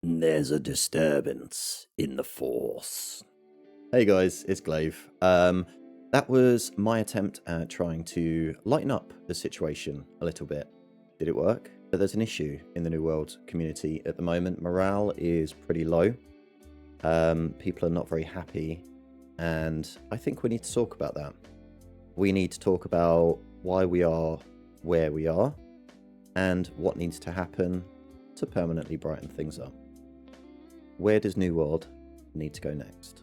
There's a disturbance in the force. Hey guys, it's Glaive. That was my attempt at trying to lighten up the situation a little bit. Did it work? But there's an issue in the New World community at the moment. Morale is pretty low. People are not very happy, and I think we need to talk about that. We need to talk about why we are where we are and what needs to happen to permanently brighten things up. Where does New World need to go next?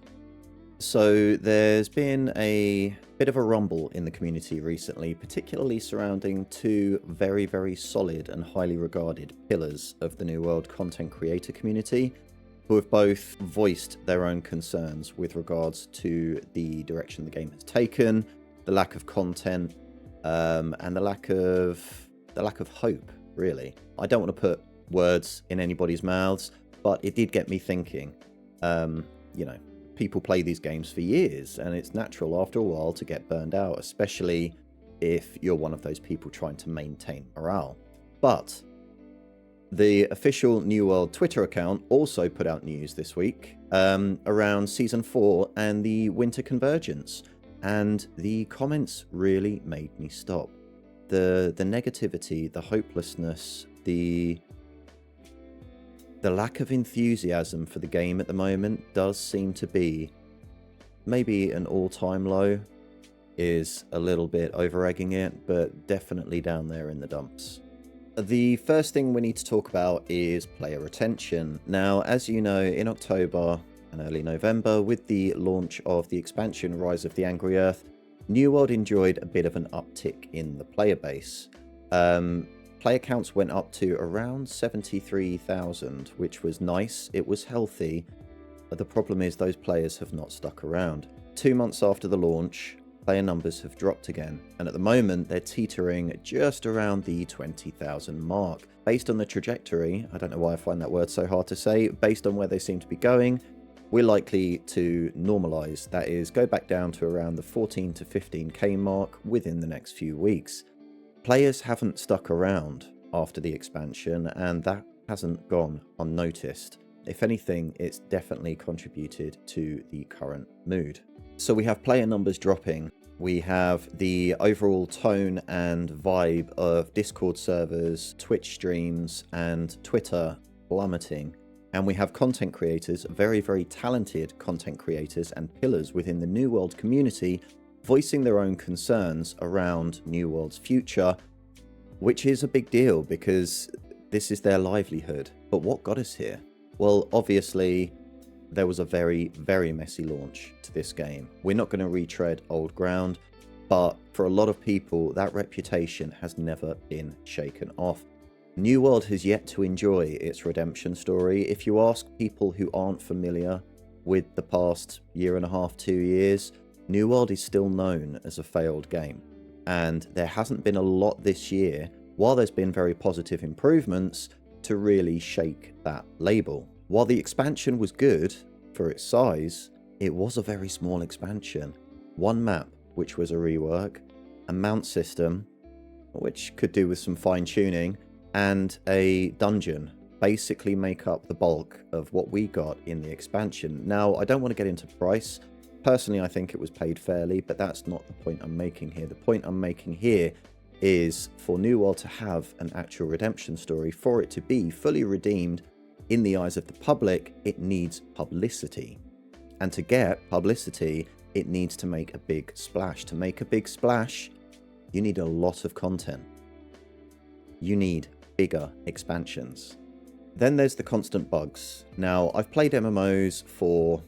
So there's been a bit of a rumble in the community recently, particularly surrounding two very, very solid and highly regarded pillars of the New World content creator community, who have both voiced their own concerns with regards to the direction the game has taken, the lack of content, and the lack of hope, really. I don't want to put words in anybody's mouths, but it did get me thinking. People play these games for years, and it's natural after a while to get burned out, especially if you're one of those people trying to maintain morale. But the official New World Twitter account also put out news this week around Season 4 and the Winter Convergence, and the comments really made me stop. The negativity, the hopelessness, the lack of enthusiasm for the game at the moment does seem to be maybe an all-time low, is a little bit over-egging it, but definitely down there in the dumps. The first thing we need to talk about is player retention. Now, as you know, in October and early November, with the launch of the expansion Rise of the Angry Earth, New World enjoyed a bit of an uptick in the player base. Player counts went up to around 73,000, which was nice. It was healthy. But the problem is those players have not stuck around. 2 months after the launch, player numbers have dropped again. And at the moment, they're teetering just around the 20,000 mark. Based on the trajectory, I don't know why I find that word so hard to say, based on where they seem to be going, we're likely to normalize. That is, go back down to around the 14 to 15k mark within the next few weeks. Players haven't stuck around after the expansion, and that hasn't gone unnoticed. If anything, it's definitely contributed to the current mood. So we have player numbers dropping. We have the overall tone and vibe of Discord servers, Twitch streams, and Twitter plummeting. And we have content creators, very, very talented content creators and pillars within the New World community, voicing their own concerns around New World's future, which is a big deal because this is their livelihood. But what got us here? Well, obviously, there was a very, very messy launch to this game. We're not going to retread old ground, but for a lot of people, that reputation has never been shaken off. New World has yet to enjoy its redemption story. If you ask people who aren't familiar with the past year and a half, 2 years, New World is still known as a failed game, and there hasn't been a lot this year, while there's been very positive improvements, to really shake that label. While the expansion was good for its size, it was a very small expansion. One map, which was a rework, a mount system, which could do with some fine-tuning, and a dungeon basically make up the bulk of what we got in the expansion. Now, I don't want to get into price. Personally, I think it was paid fairly, but that's not the point I'm making here. The point I'm making here is for New World to have an actual redemption story, for it to be fully redeemed in the eyes of the public, it needs publicity. And to get publicity, it needs to make a big splash. To make a big splash, you need a lot of content. You need bigger expansions. Then there's the constant bugs. Now, I've played MMOs for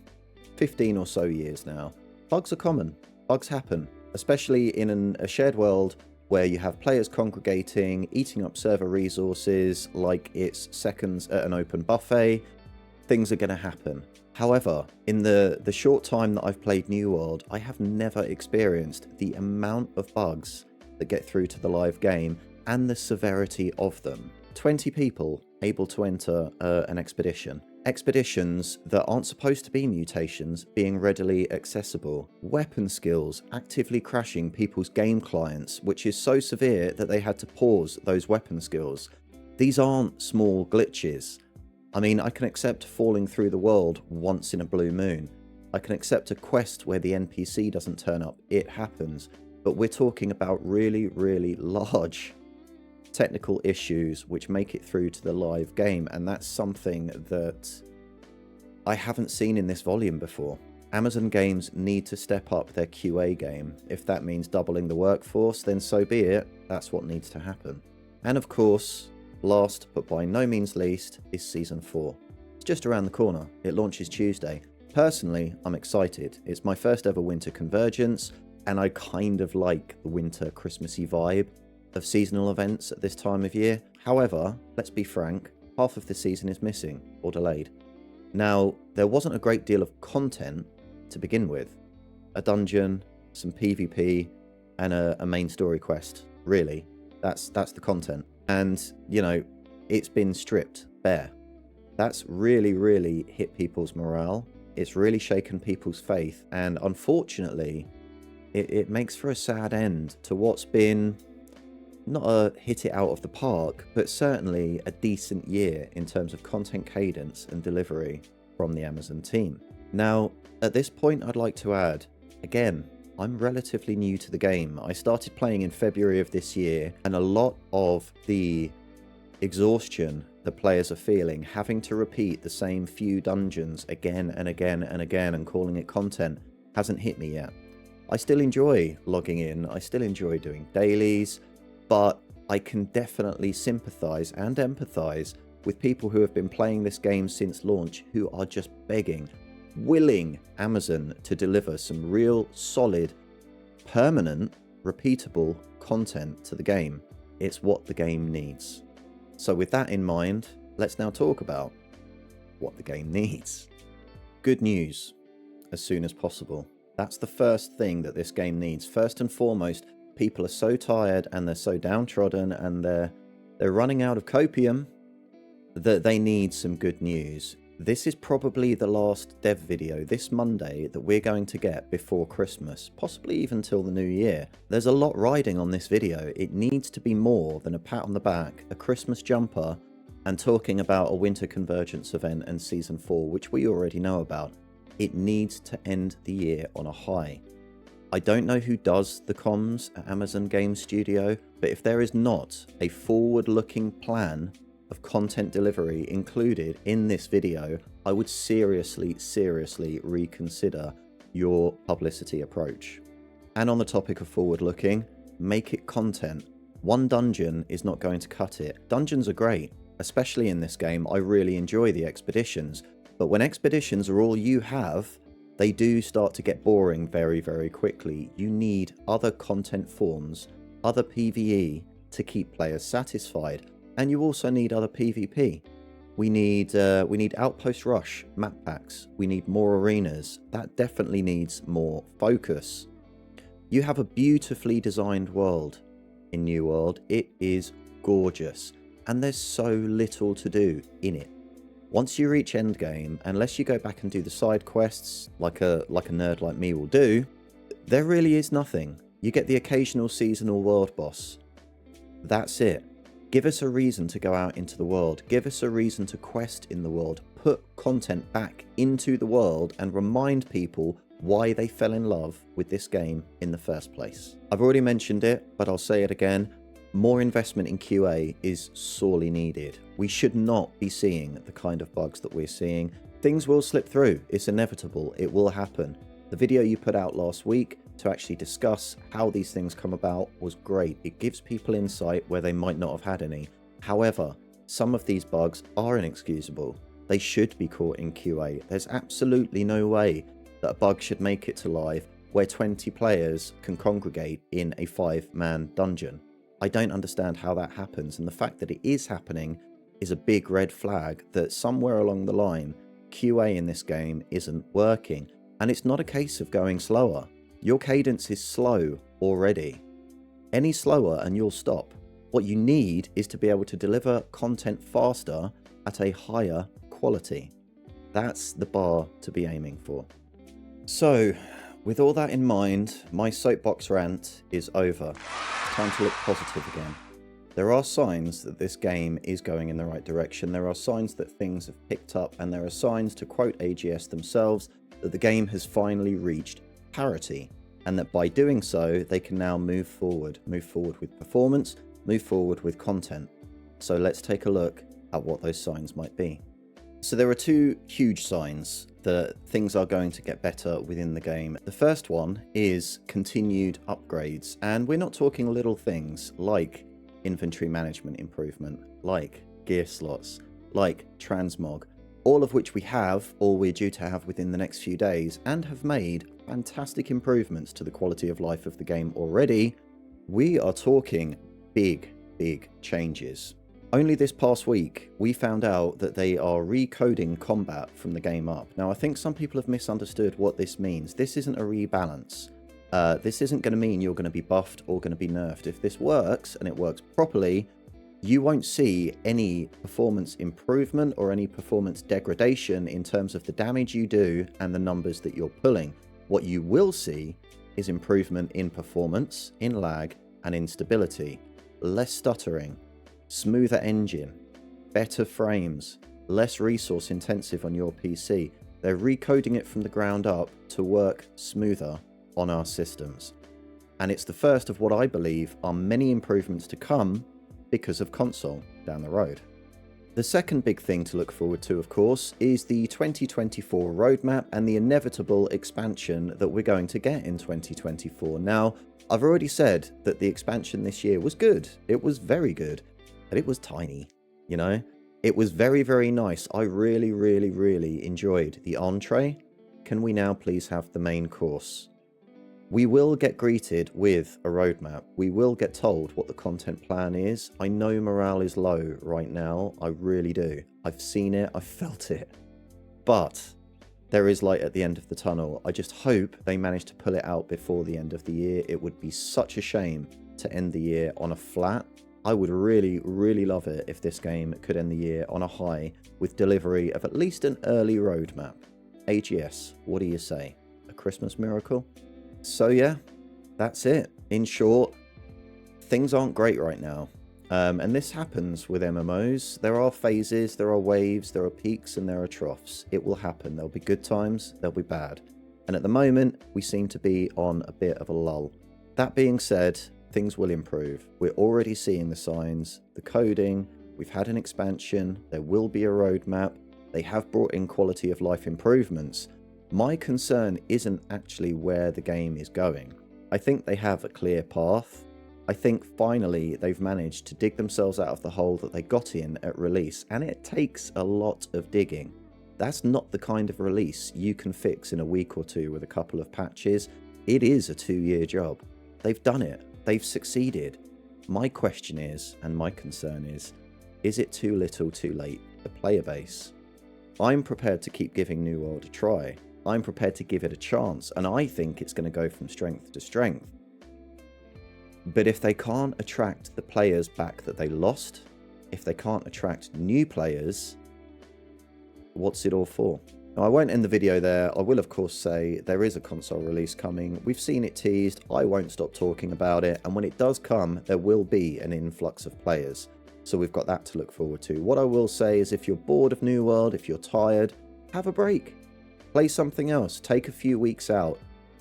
15 or so years now. Bugs are common. Bugs happen, especially in a shared world where you have players congregating, eating up server resources like it's seconds at an open buffet. Things are going to happen. However, in the short time that I've played New World, I have never experienced the amount of bugs that get through to the live game and the severity of them. 20 people able to enter an expedition. Expeditions that aren't supposed to be mutations being readily accessible. Weapon skills actively crashing people's game clients, which is so severe that they had to pause those weapon skills. These aren't small glitches. I mean, I can accept falling through the world once in a blue moon. I can accept a quest where the NPC doesn't turn up. It happens. But we're talking about really, really large technical issues which make it through to the live game. And that's something that I haven't seen in this volume before. Amazon Games need to step up their QA game. If that means doubling the workforce, then so be it. That's what needs to happen. And of course, last but by no means least is Season 4. It's just around the corner. It launches Tuesday. Personally, I'm excited. It's my first ever winter convergence, and I kind of like the winter Christmassy vibe of seasonal events at this time of year. However, let's be frank, half of the season is missing or delayed. Now, there wasn't a great deal of content to begin with. A dungeon, some PvP, and a main story quest. Really, that's the content. And, you know, it's been stripped bare. That's really, really hit people's morale. It's really shaken people's faith. And unfortunately, it makes for a sad end to what's been not a hit it out of the park, but certainly a decent year in terms of content cadence and delivery from the Amazon team. Now, at this point, I'd like to add, again, I'm relatively new to the game. I started playing in February of this year, and a lot of the exhaustion that players are feeling, having to repeat the same few dungeons again and again and again and calling it content, hasn't hit me yet. I still enjoy logging in, I still enjoy doing dailies, but I can definitely sympathize and empathize with people who have been playing this game since launch, who are just begging, willing Amazon to deliver some real solid, permanent, repeatable content to the game. It's what the game needs. So with that in mind, let's now talk about what the game needs. Good news, as soon as possible. That's the first thing that this game needs. First and foremost, people are so tired and they're so downtrodden and they're running out of copium that they need some good news. This is probably the last dev video this Monday that we're going to get before Christmas, possibly even till the new year. There's a lot riding on this video. It needs to be more than a pat on the back, a Christmas jumper, and talking about a winter convergence event and Season 4, which we already know about. It needs to end the year on a high. I don't know who does the comms at Amazon Game Studio, but if there is not a forward-looking plan of content delivery included in this video, I would seriously reconsider your publicity approach. And on the topic of forward-looking, make it content. One dungeon is not going to cut it. Dungeons are great, especially in this game. I really enjoy the expeditions, but when expeditions are all you have, they do start to get boring very, very quickly. You need other content forms, other PvE to keep players satisfied. And you also need other PvP. We need Outpost Rush map packs. We need more arenas. That definitely needs more focus. You have a beautifully designed world in New World. It is gorgeous. And there's so little to do in it. Once you reach endgame, unless you go back and do the side quests like a nerd like me will do, there really is nothing. You get the occasional seasonal world boss. That's it. Give us a reason to go out into the world. Give us a reason to quest in the world. Put content back into the world and remind people why they fell in love with this game in the first place. I've already mentioned it, but I'll say it again. More investment in QA is sorely needed. We should not be seeing the kind of bugs that we're seeing. Things will slip through. It's inevitable. It will happen. The video you put out last week to actually discuss how these things come about was great. It gives people insight where they might not have had any. However, some of these bugs are inexcusable. They should be caught in QA. There's absolutely no way that a bug should make it to live where 20 players can congregate in a 5-man dungeon. I don't understand how that happens, and the fact that it is happening is a big red flag that somewhere along the line, QA in this game isn't working. And it's not a case of going slower. Your cadence is slow already. Any slower and you'll stop. What you need is to be able to deliver content faster at a higher quality. That's the bar to be aiming for. So, with all that in mind, my soapbox rant is over. Time to look positive again. There are signs that this game is going in the right direction. There are signs that things have picked up, and there are signs, to quote AGS themselves, that the game has finally reached parity, and that by doing so, they can now move forward with performance, move forward with content. So let's take a look at what those signs might be. So there are two huge signs that things are going to get better within the game. The first one is continued upgrades, and we're not talking little things like inventory management improvement, like gear slots, like transmog, all of which we have or we're due to have within the next few days and have made fantastic improvements to the quality of life of the game already. We are talking big changes. Only this past week, we found out that they are recoding combat from the game up. Now, I think some people have misunderstood what this means. This isn't a rebalance. This isn't going to mean you're going to be buffed or going to be nerfed. If this works, and it works properly, you won't see any performance improvement or any performance degradation in terms of the damage you do and the numbers that you're pulling. What you will see is improvement in performance, in lag, and in stability. Less stuttering, smoother engine, better frames, less resource intensive on your PC. They're recoding it from the ground up to work smoother on our systems. And it's the first of what I believe are many improvements to come because of console down the road. The second big thing to look forward to, of course, is the 2024 roadmap and the inevitable expansion that we're going to get in 2024. Now, I've already said that the expansion this year was good. It was very good, but it was tiny, you know? It was very nice. I really enjoyed the entree. Can we now please have the main course? We will get greeted with a roadmap. We will get told what the content plan is. I know morale is low right now. I really do. I've seen it. I've felt it. But there is light at the end of the tunnel. I just hope they manage to pull it out before the end of the year. It would be such a shame to end the year on a flat. I would really love it if this game could end the year on a high with delivery of at least an early roadmap. AGS, what do you say? A Christmas miracle? So yeah, that's it. In short, things aren't great right now. And this happens with MMOs. There are phases, there are waves, there are peaks, and there are troughs. It will happen. There'll be good times, there'll be bad. And at the moment, we seem to be on a bit of a lull. That being said, things will improve. We're already seeing the signs, the coding, we've had an expansion, there will be a roadmap, they have brought in quality of life improvements. My concern isn't actually where the game is going. I think they have a clear path. I think finally they've managed to dig themselves out of the hole that they got in at release, and it takes a lot of digging. That's not the kind of release you can fix in a week or two with a couple of patches. It is a 2-year job. They've done it. They've succeeded. My question is, and my concern is it too little too late, the player base? I'm prepared to keep giving New World a try. I'm prepared to give it a chance, and I think it's going to go from strength to strength. But if they can't attract the players back that they lost, if they can't attract new players, what's it all for? Now, I won't end the video there. I will, of course, say there is a console release coming. We've seen it teased. I won't stop talking about it. And when it does come, there will be an influx of players. So we've got that to look forward to. What I will say is if you're bored of New World, if you're tired, have a break. Play something else. Take a few weeks out,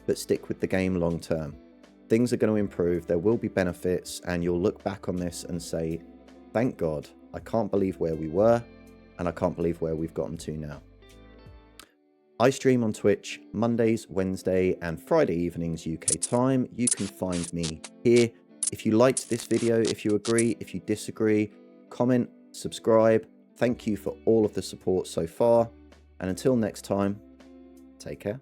but stick with the game long term. Things are going to improve. There will be benefits, and you'll look back on this and say, thank God, I can't believe where we were, and I can't believe where we've gotten to now. I stream on Twitch Mondays, Wednesday, and Friday evenings UK time. You can find me here. If you liked this video, if you agree, if you disagree, comment, subscribe. Thank you for all of the support so far. And until next time, take care.